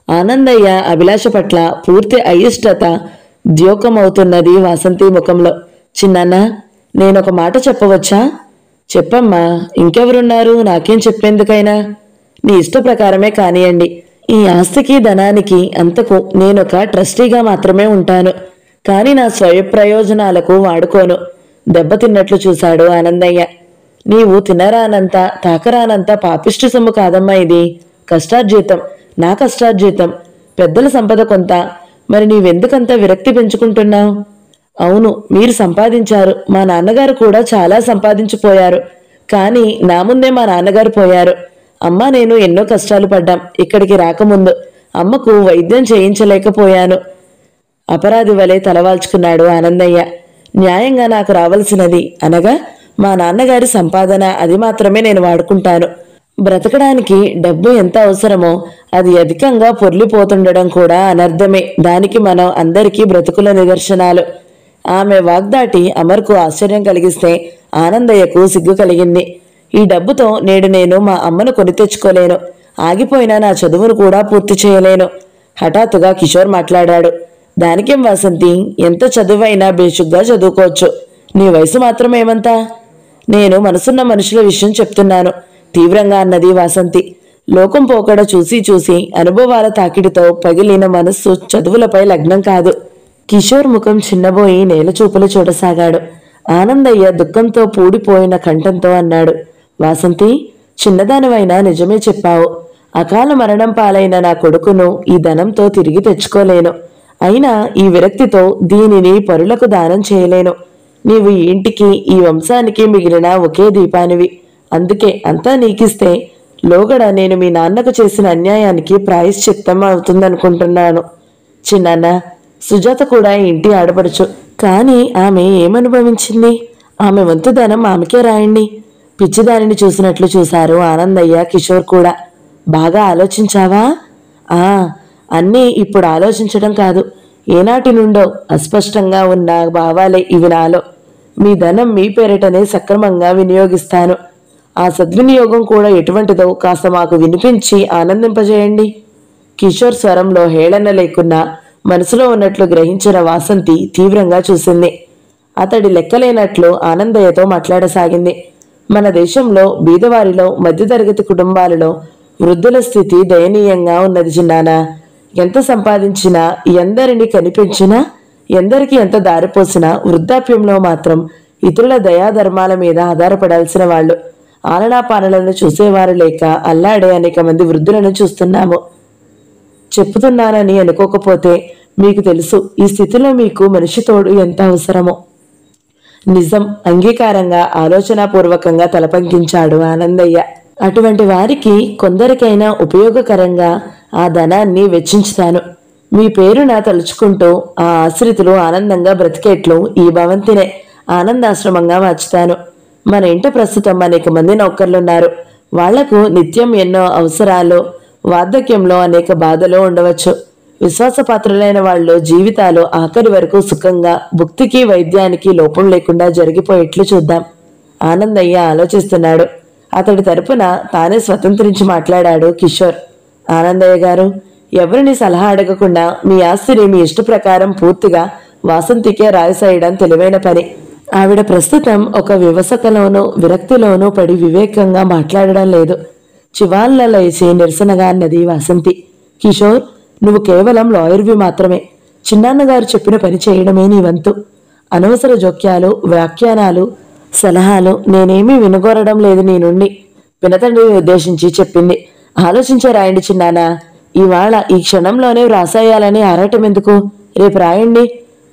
ఆనందయ్య అభిలాష పట్ల పూర్తి అయిష్టత ద్యోకమవుతున్నది వాసంతి ముఖంలో. చిన్నాన్న, నేనొక మాట చెప్పవచ్చా? చెప్పమ్మా. ఇంకెవరున్నారు నాకేం చెప్పేందుకైనా? నీ ఇష్ట ప్రకారమే కానియండి. ఈ ఆస్తికి ధనానికి అంతకు నేనొక ట్రస్టీగా మాత్రమే ఉంటాను. కానీ నా స్వయ ప్రయోజనాలకు వాడుకోను. దెబ్బతిన్నట్లు చూశాడు ఆనందయ్య. నీవు తినరానంత తాకరానంత పాపిష్టి సొమ్ము కాదమ్మా ఇది. కష్టార్జితం, నా కష్టార్జితం. పెద్దల సంపద కొంత. మరి నీవెందుకంత విరక్తి పెంచుకుంటున్నావు? అవును, మీరు సంపాదించారు. మా నాన్నగారు కూడా చాలా సంపాదించిపోయారు. కానీ నా ముందే మా నాన్నగారు పోయారు. అమ్మ నేను ఎన్నో కష్టాలు పడ్డాం. ఇక్కడికి రాకముందు అమ్మకు వైద్యం చేయించలేకపోయాను. అపరాధి వలె తలవాల్చుకున్నాడు ఆనందయ్య. న్యాయంగా నాకు రావలసినది అనగా మా నాన్నగారి సంపాదన, అది మాత్రమే నేను వాడుకుంటాను. బ్రతకడానికి డబ్బు ఎంత అవసరమో అది అధికంగా పొర్లిపోతుండడం కూడా అనర్థమే. దానికి మనం అందరికీ బ్రతుకుల నిదర్శనాలు. ఆమె వాగ్దాటి అమర్కు ఆశ్చర్యం కలిగిస్తే ఆనందయ్యకు సిగ్గు కలిగింది. ఈ డబ్బుతో నేడు నేను మా అమ్మను కొని తెచ్చుకోలేను. ఆగిపోయినా నా చదువును కూడా పూర్తి చేయలేను. హఠాత్తుగా కిషోర్ మాట్లాడాడు. దానికేం వాసంతి, ఎంత చదువైనా బేషుగ్గా చదువుకోవచ్చు. నీ వయసు మాత్రమేమంతా? నేను మనసున్న మనుషుల విషయం చెప్తున్నాను తీవ్రంగా అన్నది వాసంతి. లోకం పోకడ చూసి చూసి అనుభవాల తాకిడితో పగిలిన మనస్సు చదువులపై లగ్నం కాదు. కిషోర్ ముఖం చిన్నబోయి నేల చూపులు చూడసాగాడు. ఆనందయ్య దుఃఖంతో పూడిపోయిన కంఠంతో అన్నాడు. వాసంతి, చిన్నదానివైనా నిజమే చెప్పావు. అకాల మరణం పాలైన నా కొడుకును ఈ ధనంతో తిరిగి తెచ్చుకోలేను. అయినా ఈ విరక్తితో దీనిని పరులకు దానం చేయలేను. నీవు ఈ ఇంటికి, ఈ వంశానికి మిగిలిన ఒకే దీపానివి. అందుకే అంతా నీకిస్తే లోగడ నేను మీ నాన్నకు చేసిన అన్యాయానికి ప్రాయశ్చిత్తం అవుతుందనుకుంటున్నాను. చిన్నాన్న, సుజాత కూడా ఇంటి ఆడపడుచు. కానీ ఆమె ఏమనుభవించింది? ఆమె వంతు ధనం ఆమెకే రాయండి. పిచ్చిదానిని చూసినట్లు చూశారు ఆనందయ్య, కిషోర్ కూడా. బాగా ఆలోచించావా? అన్నీ ఇప్పుడు ఆలోచించడం కాదు, ఏనాటి నుండో అస్పష్టంగా ఉన్న భావాలే ఇవి నాలో. మీ ధనం మీ పేరిటనే సక్రమంగా వినియోగిస్తాను. ఆ సద్వినియోగం కూడా ఎటువంటిదో కాస్త మాకు వినిపించి ఆనందింపజేయండి. కిషోర్ స్వరంలో హేళన లేకున్నా మనసులో ఉన్నట్లు గ్రహించిన వాసంతి తీవ్రంగా చూసింది. అతడి లెక్కలేనట్లు ఆనందయ్యతో మాట్లాడసాగింది. మన దేశంలో బీదవారిలో, మధ్యతరగతి కుటుంబాలలో వృద్ధుల స్థితి దయనీయంగా ఉన్నది చిన్నానా. ఎంత సంపాదించినా, ఎందరిని కనిపించినా, ఎందరికి ఎంత దారిపోసినా వృద్ధాప్యంలో మాత్రం ఇతరుల దయాధర్మాల మీద ఆధారపడాల్సిన వాళ్ళు. ఆలనాపాలనలను చూసేవారు లేక అల్లాడే అనేక మంది వృద్ధులను చూస్తున్నాము. చెప్పుతున్నానని అనుకోకపోతే మీకు తెలుసు, ఈ స్థితిలో మీకు మనిషి తోడు ఎంత అవసరమో. నిజం, అంగీకారంగా ఆలోచనాపూర్వకంగా తలపంకించాడు ఆనందయ్య. అటువంటి వారికి కొందరికైనా ఉపయోగకరంగా ఆ ధనాన్ని వెచ్చించుతాను. మీ పేరున తలుచుకుంటూ ఆ ఆశ్రితులు ఆనందంగా బ్రతికేట్లు ఈ భవంతినే ఆనందాశ్రమంగా మార్చుతాను. మన ఇంట ప్రస్తుతం అనేక మంది నౌకర్లున్నారు. వాళ్లకు నిత్యం ఎన్నో అవసరాలు, వార్ధక్యంలో అనేక బాధలు ఉండవచ్చు. విశ్వాసపాత్రులైన వాళ్ళు జీవితాలు ఆఖరి వరకు సుఖంగా, భుక్తికి వైద్యానికి లోపం లేకుండా జరిగిపోయేట్లు చూద్దాం. ఆనందయ్య ఆలోచిస్తున్నాడు. అతడి తరపున తానే స్వతంత్రించి మాట్లాడాడు కిషోర్. ఆనందయ్య గారు, ఎవరిని సలహా అడగకుండా మీ ఆస్తిని మీ ఇష్ట ప్రకారం పూర్తిగా వాసంతికే రాయసేయడం తెలివైన పని. ఆవిడ ప్రస్తుతం ఒక వివసతలోనూ విరక్తిలోనూ పడి వివేకంగా మాట్లాడడం లేదు. చివాళ్ళ లేచి నిరసనగా అన్నది వాసంతి. కిషోర్, నువ్వు కేవలం లాయర్వి మాత్రమే. చిన్నాన్నగారు చెప్పిన పని చేయడమే నీ వంతు. అనవసర జోక్యాలు, వ్యాఖ్యానాలు, సలహాలు నేనేమీ వినుగోరడం లేదు నీ నుండి. పినతండ్రిని ఉద్దేశించి చెప్పింది ఆలోచించే రాయండి చిన్నానా. ఇవాళ ఈ క్షణంలోనే వ్రాసేయాలని ఆరాటం ఎందుకు? రేపు రాయండి.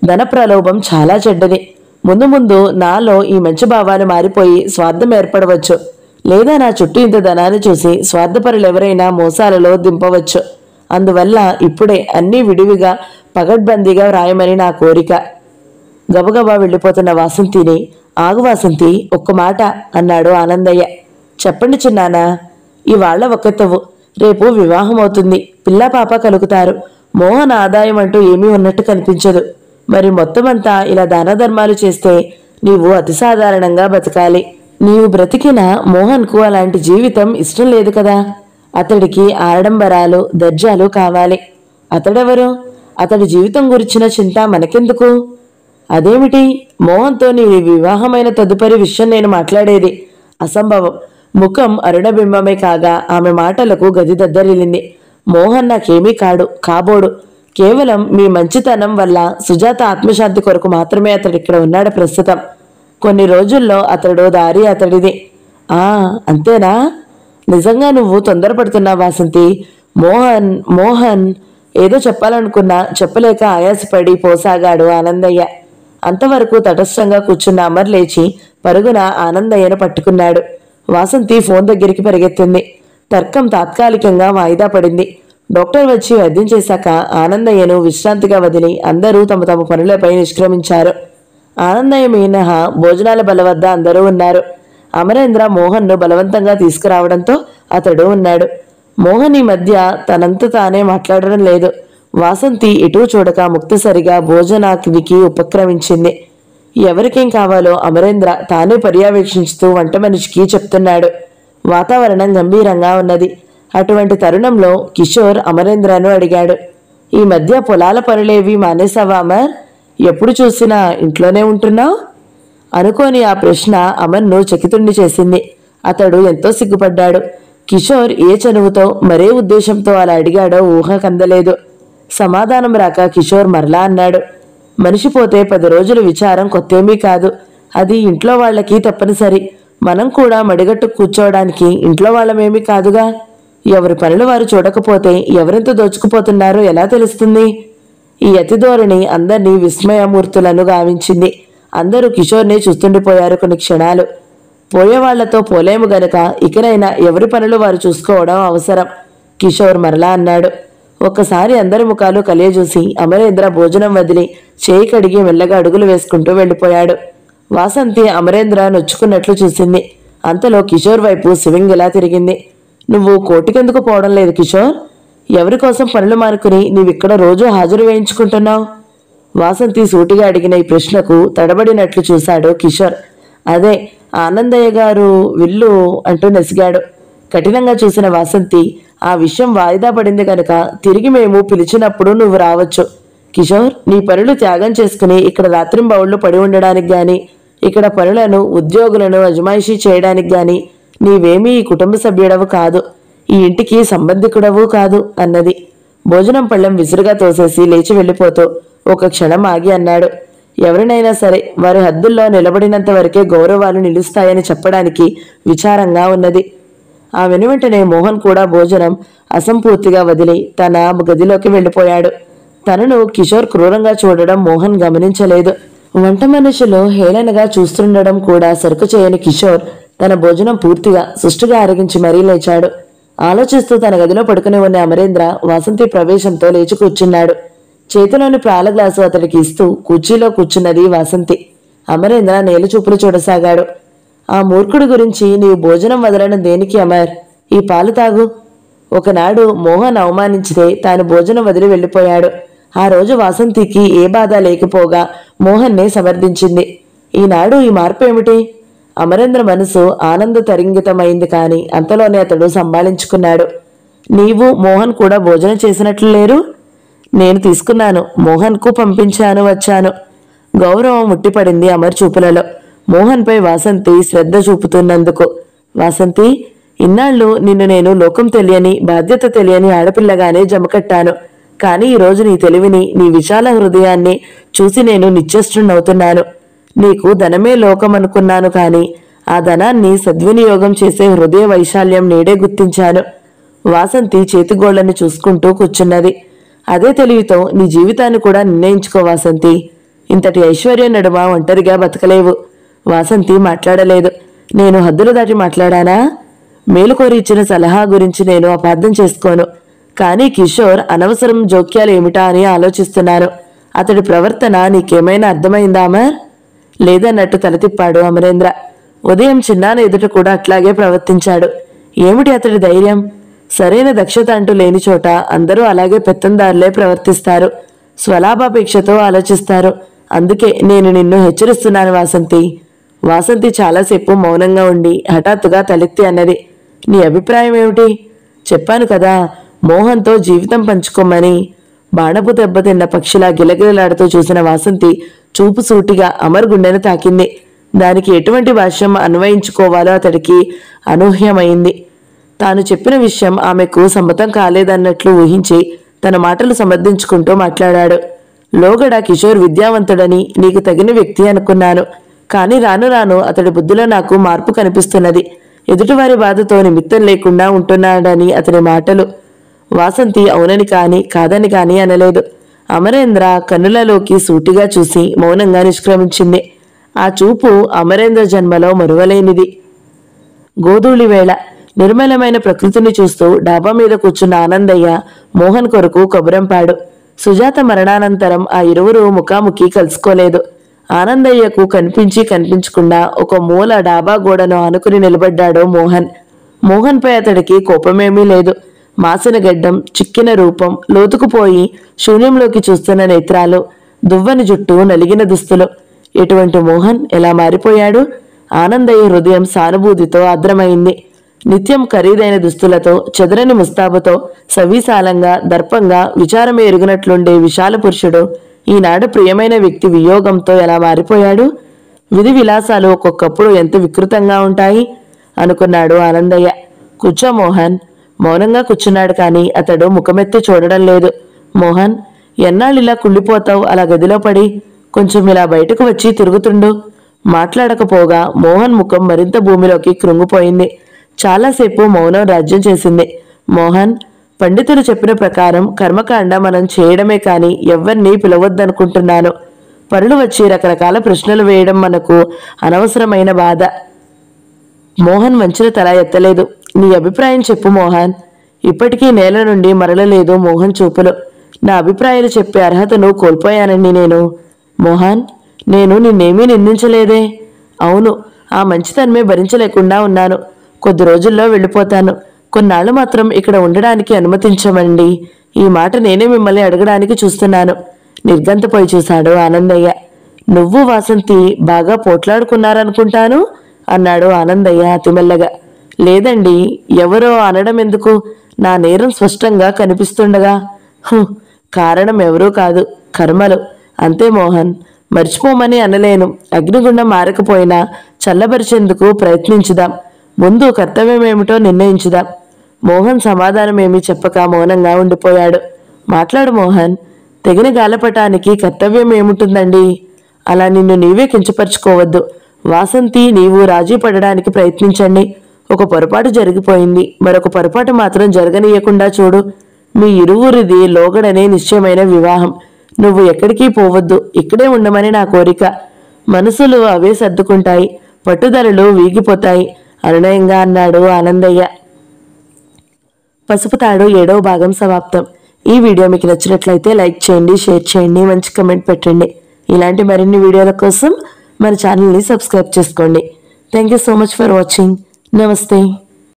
ధన ప్రలోభం చాలా చెడ్డది. ముందు ముందు నాలో ఈ మంచి భావాలు మారిపోయి స్వార్థం ఏర్పడవచ్చు. లేదా నా చుట్టూ ఇంత ధనాన్ని చూసి స్వార్థపరులెవరైనా మోసాలలో దింపవచ్చు. అందువల్ల ఇప్పుడే అన్నీ విడివిగా పగడ్బందీగా వ్రాయమని నా కోరిక. గబగబా వెళ్ళిపోతున్న వాసంతిని, ఆగు వాసంతి, ఒక్క మాట అన్నాడు ఆనందయ్య. చెప్పండి చిన్నానా. ఇవాళ్ల ఒక్కతవు, రేపు వివాహం అవుతుంది, పిల్ల పాప కలుగుతారు. మోహన్ ఆదాయం అంటూ ఏమీ ఉన్నట్టు కనిపించదు. మరి మొత్తమంతా ఇలా దాన ధర్మాలు చేస్తే నీవు అతి సాధారణంగా బతకాలి. నీవు బ్రతికిన మోహన్కు అలాంటి జీవితం ఇష్టం లేదు కదా. అతడికి ఆడంబరాలు, దర్జాలు కావాలి. అతడెవరు? అతడి జీవితం గురించిన చింత మనకెందుకు? అదేమిటి? మోహన్తో నీ వివాహమైన తదుపరి విషయం నేను మాట్లాడేది. అసంభవం. ముఖం అరుణబింబమే కాగా ఆమె మాటలకు గది దద్దరిల్లింది. మోహన్ నాకేమీ కాబోడు. కేవలం మీ మంచితనం వల్ల సుజాత ఆత్మశాంతి కొరకు మాత్రమే అతడు ఇక్కడ ఉన్నాడు ప్రస్తుతం. కొన్ని రోజుల్లో అతడు దారి అతడిది. ఆ అంతేనా? నిజంగా నువ్వు తొందరపడుతున్నావు వాసంతి. మోహన్ మోహన్ ఏదో చెప్పాలనుకున్నా చెప్పలేక ఆయాసపడి పోసాగాడు ఆనందయ్య. అంతవరకు తటస్థంగా కూర్చున్న అమర్ లేచి పరుగున ఆనందయ్యను పట్టుకున్నాడు. వాసంతి ఫోన్ దగ్గరికి పరిగెత్తింది. తర్కం తాత్కాలికంగా వాయిదా పడింది. డాక్టర్ వచ్చి వైద్యం చేశాక ఆనందయ్యను విశ్రాంతిగా వదిలి అందరూ తమ తమ పనులపై నిష్క్రమించారు. ఆనందయ్య మినహా భోజనాల బల వద్ద అందరూ ఉన్నారు. అమరేంద్ర మోహన్ను బలవంతంగా తీసుకురావడంతో అతడు ఉన్నాడు. మోహన్ ఈ మధ్య తనంత తానే మాట్లాడడం లేదు. వాసంతి ఎటూ చూడక ముక్తసరిగా భోజనానికి ఉపక్రమించింది. ఎవరికేం కావాలో అమరేంద్ర తానే పర్యవేక్షించుతూ వంట మనిషికి చెప్తున్నాడు. వాతావరణం గంభీరంగా ఉన్నది. అటువంటి తరుణంలో కిషోర్ అమరేంద్రను అడిగాడు, ఈ మధ్య పొలాల పనులేవి మానేసావా అమర్? ఎప్పుడు చూసినా ఇంట్లోనే ఉంటున్నావు? అనుకోని ఆ ప్రశ్న అమర్ను చకితుణ్ణి చేసింది. అతడు ఎంతో సిగ్గుపడ్డాడు. కిషోర్ ఏ చనువుతో మరే ఉద్దేశంతో అలా అడిగాడో ఊహ కందలేదు. సమాధానం రాక కిషోర్ మరలా అన్నాడు, మనిషి పోతే 10 రోజుల విచారం కొత్తేమీ కాదు. అది ఇంట్లో వాళ్ళకి తప్పనిసరి. మనం కూడా మడిగట్టు కూర్చోవడానికి ఇంట్లో వాళ్ళమేమీ కాదుగా. ఎవరి పనులు వారు చూడకపోతే ఎవరెంత దోచుకుపోతున్నారో ఎలా తెలుస్తుంది? ఈ అతి ధోరణి అందరినీ విస్మయమూర్తులను గావించింది. అందరూ కిషోర్ని చూస్తుండిపోయారు కొన్ని క్షణాలు. పోయేవాళ్లతో పోలేము గనక ఇకనైనా ఎవరి పనులు వారు చూసుకోవడం అవసరం. కిషోర్ మరలా అన్నాడు. ఒక్కసారి అందరి ముఖాలు కలియజూసి అమరేంద్ర భోజనం వదిలి చేయి కడిగి మెల్లగా అడుగులు వేసుకుంటూ వెళ్ళిపోయాడు. వాసంతి అమరేంద్ర నొచ్చుకున్నట్లు చూసింది. అంతలో కిషోర్ వైపు శివింగిలా తిరిగింది. నువ్వు కోర్టుకెందుకు పోవడం లేదు కిషోర్? ఎవరి కోసం పనులు మానుకుని నీవిక్కడ రోజు హాజరు వేయించుకుంటున్నావు? వాసంతి సూటిగా అడిగిన ఈ ప్రశ్నకు తడబడినట్లు చూశాడు కిషోర్. అదే ఆనందయ్య గారు విల్లు అంటూ నెసిగాడు. కఠినంగా చూసిన వాసంతి, ఆ విషయం వాయిదా పడింది కనుక తిరిగి మేము పిలిచినప్పుడు నువ్వు రావచ్చు. కిషోర్, నీ పనులు త్యాగం చేసుకుని ఇక్కడ రాత్రింబవళ్లు పడి ఉండడానికి గాని, ఇక్కడ పనులను ఉద్యోగులను అజమాయిషీ చేయడానికి గాని నీవేమీ ఈ కుటుంబ సభ్యుడవు కాదు. ఈ ఇంటికి సంబంధికుడవు కాదు అన్నది. భోజనం పళ్ళెం విసురుగా తోసేసి లేచి వెళ్ళిపోతూ ఒక క్షణం ఆగి అన్నాడు, ఎవరినైనా సరే వారి హద్దుల్లో నిలబడినంత వరకే గౌరవాలు నిలుస్తాయని చెప్పడానికి విచారంగా ఉన్నది. ఆ వెనువెంటనే మోహన్ కూడా భోజనం అసంపూర్తిగా వదిలి తన గదిలోకి వెళ్ళిపోయాడు. తనను కిషోర్ క్రూరంగా చూడడం మోహన్ గమనించలేదు. వంట మనుషులు హేళనగా చూస్తుండడం కూడా సరుకు చేయని కిషోర్ తన భోజనం పూర్తిగా సుష్టుగా అరిగించి మరీ లేచాడు. ఆలోచిస్తూ తన గదిలో పడుకుని ఉన్న అమరేంద్ర వాసంతి ప్రవేశంతో లేచి కూర్చున్నాడు. చేతిలోని పాల గ్లాసు అతడికి ఇస్తూ కుర్చీలో కూర్చున్నది వాసంతి. అమరేంద్ర నేలచూపులు చూడసాగాడు. ఆ మూర్ఖుడి గురించి నీవు భోజనం వదలడం దేనికి అమర్? ఈ పాలు తాగు. ఒకనాడు మోహన్ అవమానించితే తాను భోజనం వదిలి వెళ్ళిపోయాడు. ఆ రోజు వాసంతికి ఏ బాధ లేకపోగా మోహన్నే సమర్థించింది. ఈనాడు ఈ మార్పు ఏమిటి? అమరేంద్ర మనసు ఆనంద తరంగితమైంది. కాని అంతలోనే అతడు సంభాళించుకున్నాడు. నీవు మోహన్ కూడా భోజనం చేసినట్లు లేరు? నేను తీసుకున్నాను. మోహన్కు పంపించాను, వచ్చాను. గౌరవం ముట్టిపడింది అమర్ చూపులలో. మోహన్పై వాసంతి శ్రద్ధ చూపుతున్నందుకు. వాసంతి, ఇన్నాళ్ళు నిన్ను నేను లోకం తెలియని బాధ్యత తెలియని ఆడపిల్లగానే జమకట్టాను. కానీ ఈరోజు నీ తెలివిని నీ విశాల హృదయాన్ని చూసి నేను నిశ్చేష్టునవుతున్నాను. నీకు ధనమే లోకం అనుకున్నాను, కానీ ఆ ధనాన్ని సద్వినియోగం చేసే హృదయ వైశాల్యం నేడే గుర్తించాను. వాసంతి చేతిగోళ్లను చూసుకుంటూ కూర్చున్నది. అదే తెలివితో నీ జీవితాన్ని కూడా నిర్ణయించుకో వాసంతి. ఇంతటి ఐశ్వర్యం నడుమ ఒంటరిగా బతకలేవు. వాసంతి మాట్లాడలేదు. నేను హద్దులు దాటి మాట్లాడానా? మేలుకోరి ఇచ్చిన సలహా గురించి నేను అపార్థం చేసుకోను. కానీ కిషోర్ అనవసరం జోక్యాలు ఏమిటా అని ఆలోచిస్తున్నాను. అతడి ప్రవర్తన నీకేమైనా అర్థమైందా అమర్? లేదన్నట్టు తలతిప్పాడు అమరేంద్ర. ఉదయం చిన్నాన ఎదుట కూడా అట్లాగే ప్రవర్తించాడు. ఏమిటి అతడి ధైర్యం? సరైన దక్షత అంటూ లేని చోట అందరూ అలాగే పెత్తందారులే ప్రవర్తిస్తారు. స్వలాభాపేక్షతో ఆలోచిస్తారు. అందుకే నేను నిన్ను హెచ్చరిస్తున్నాను వాసంతి. వాసంతి చాలాసేపు మౌనంగా ఉండి హఠాత్తుగా తలెత్తి అన్నది, నీ అభిప్రాయం ఏమిటి? చెప్పాను కదా, మోహన్తో జీవితం పంచుకోమని. బాణపు దెబ్బతిన్న పక్షిలా గిలగిలలాడుతూ చూసిన వాసంతి చూపు సూటిగా అమర్ గుండెను తాకింది. దానికి ఎటువంటి భాష్యం అన్వయించుకోవాలో అతడికి అనూహ్యమైంది. తాను చెప్పిన విషయం ఆమెకు సమ్మతం కాలేదన్నట్లు ఊహించి తన మాటలు సమర్థించుకుంటూ మాట్లాడాడు. లోగడ కిషోర్ విద్యావంతుడని నీకు తగిన వ్యక్తి అనుకున్నాను. కానీ రాను రాను అతడి బుద్ధిలో నాకు మార్పు కనిపిస్తున్నది. ఎదుటివారి బాధతో నిమిత్తం లేకుండా ఉంటున్నాడని అతని మాటలు. వాసంతి అవునని కాని కాదని కాని అనలేదు. అమరేంద్ర కన్నులలోకి సూటిగా చూసి మౌనంగా నిష్క్రమించింది. ఆ చూపు అమరేంద్ర జన్మలో మరువలేనిది. గోధూళి వేళ నిర్మలమైన ప్రకృతిని చూస్తూ డాబా మీద కూర్చున్న ఆనందయ్య మోహన్ కొరకు కబురంపాడు. సుజాత మరణానంతరం ఆ ఇరువురు ముఖాముఖి కలుసుకోలేదు. ఆనందయ్యకు కనిపించకుండా ఒక మూల డాబా గోడను ఆనుకుని నిలబడ్డాడు మోహన్. మోహన్పై అతడికి కోపమేమీ లేదు. మాసిన గడ్డం, చిక్కిన రూపం, లోతుకుపోయి శూన్యంలోకి చూస్తున్న నేత్రాలు, దువ్వని జుట్టు, నలిగిన దుస్తులు. ఎటువంటి మోహన్ ఎలా మారిపోయాడు? ఆనందయ్య హృదయం సానుభూతితో ఆర్ద్రమైంది. నిత్యం ఖరీదైన దుస్తులతో, చెదరని ముస్తాబుతో, సవిశాలంగా, దర్పంగా, విచారమే ఎరుగినట్లుండే విశాల పురుషుడు ఈనాడు ప్రియమైన వ్యక్తి వియోగంతో ఎలా మారిపోయాడు? విధి విలాసాలు ఒక్కొక్కప్పుడు ఎంత వికృతంగా ఉంటాయి అనుకున్నాడు ఆనందయ్య. కూర్చో మోహన్. మౌనంగా కూర్చున్నాడు కానీ అతడు ముఖమెత్తి చూడడం లేదు. మోహన్, ఎన్నాళ్ళిలా కుళ్ళిపోతావు అలా గదిలో పడి? కొంచెం ఇలా బయటకు వచ్చి తిరుగుతుండు. మాట్లాడకపోగా మోహన్ ముఖం మరింత భూమిలోకి కృంగిపోయింది. చాలాసేపు మౌనం రాజ్యం చేసింది. మోహన్, పండితులు చెప్పిన ప్రకారం కర్మకాండ మనం చేయడమే కాని ఎవ్వరినీ పిలవద్దనుకుంటున్నాను. పరులు వచ్చి రకరకాల ప్రశ్నలు వేయడం మనకు అనవసరమైన బాధ. మోహన్ వంచిన తల ఎత్తలేదు. నీ అభిప్రాయం చెప్పు మోహన్. ఇప్పటికీ నేల నుండి మరలలేదు మోహన్ చూపులు. నా అభిప్రాయాలు చెప్పే అర్హతను కోల్పోయానండి నేను. మోహన్, నేను నిన్నేమీ నిందించలేదే. అవును, ఆ మంచితనమే భరించలేకుండా ఉన్నాను. కొద్ది రోజుల్లో వెళ్ళిపోతాను. కొన్నాళ్ళు మాత్రం ఇక్కడ ఉండడానికి అనుమతించమండి. ఈ మాట నేనే మిమ్మల్ని అడగడానికి చూస్తున్నాను. నిర్గంతపోయి చూశాడు ఆనందయ్య. నువ్వు వాసంతి బాగా పోట్లాడుకున్నారనుకుంటాను అన్నాడు ఆనందయ్య అతిమెల్లగా. లేదండి, ఎవరో అనడం ఎందుకు? నా నేరం స్పష్టంగా కనిపిస్తుండగా. కారణం ఎవరూ కాదు, కర్మలు అంతే మోహన్. మర్చిపోమని అనలేను. అగ్నిగుండం మారకపోయినా చల్లబరిచేందుకు ప్రయత్నించుదాం. ముందు కర్తవ్యమేమిటో నిర్ణయించుదాం. మోహన్ సమాధానమేమీ చెప్పక మౌనంగా ఉండిపోయాడు. మాట్లాడు మోహన్. తెగిన గాలపటానికి కర్తవ్యం ఏముంటుందండి? అలా నిన్ను నీవే కించపరుచుకోవద్దు. వాసంతి, నీవు రాజీ పడడానికి ప్రయత్నించండి. ఒక పొరపాటు జరిగిపోయింది, మరొక పొరపాటు మాత్రం జరగనీయకుండా చూడు. మీ ఇరువురిది లోగడనే నిశ్చయమైన వివాహం. నువ్వు ఎక్కడికి పోవద్దు, ఇక్కడే ఉండమని నా కోరిక. మనసులు అవే సర్దుకుంటాయి, పట్టుదలలు వీగిపోతాయి అనునయంగా అన్నాడు ఆనందయ్య. పసుపు తాడు 7వ భాగం సమాప్తం. ఈ వీడియో మీకు నచ్చినట్లయితే లైక్ చేయండి, షేర్ చేయండి, మంచి కమెంట్ పెట్టండి. ఇలాంటి మరిన్ని వీడియోల కోసం మన ఛానల్ని సబ్స్క్రైబ్ చేసుకోండి. Thank you so much for watching. నమస్తే.